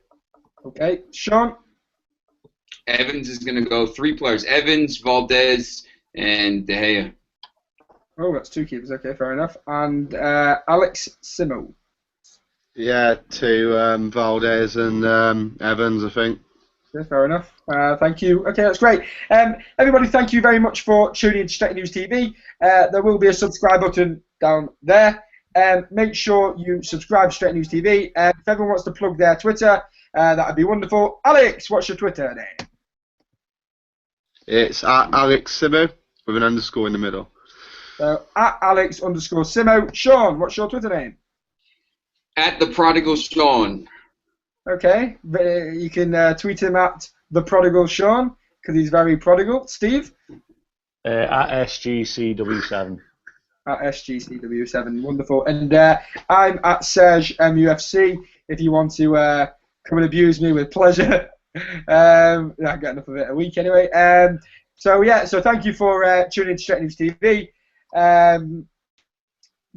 Okay, Sean? Evans is going to go 3 players. Evans, Valdez, and De Gea. Oh, that's 2 keepers. Okay, fair enough. And Alex Simo? Yeah, 2, Valdez and Evans, I think. Okay, fair enough. Thank you. Okay, that's great. Everybody, thank you very much for tuning in to Stretty News TV. There will be a subscribe button down there. Make sure you subscribe to Stretty News TV. If everyone wants to plug their Twitter, that would be wonderful. Alex, what's your Twitter name? It's at Alex Simo with an underscore in the middle. So, at Alex_Simo. Sean, what's your Twitter name? At the Prodigal Sean. Okay, you can tweet him at the Prodigal Sean because he's very prodigal. Steve? At SGCW7. At SGCW7, wonderful. And I'm at Serge MUFC. If you want to come and abuse me, with pleasure. I get enough of it a week anyway. So thank you for tuning in to Stretty News TV. As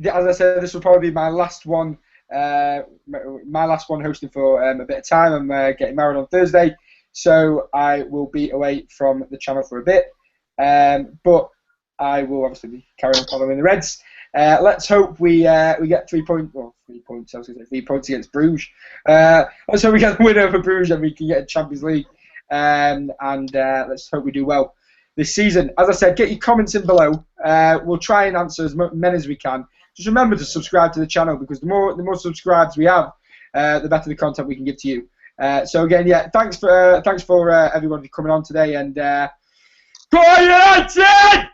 I said, this will probably be my last one. Hosting for a bit of time. I'm getting married on Thursday, so I will be away from the channel for a bit. But I will obviously be carrying on following the Reds. Let's hope we get 3 points. Well, 3 points. I was going to say 3 points against Bruges. Let's hope we get the win over Bruges and we can get a Champions League. And let's hope we do well this season. As I said, get your comments in below. We'll try and answer as many as we can. Just remember to subscribe to the channel because the more subscribers we have, the better the content we can give to you. So again, thanks for everybody coming on today and go United!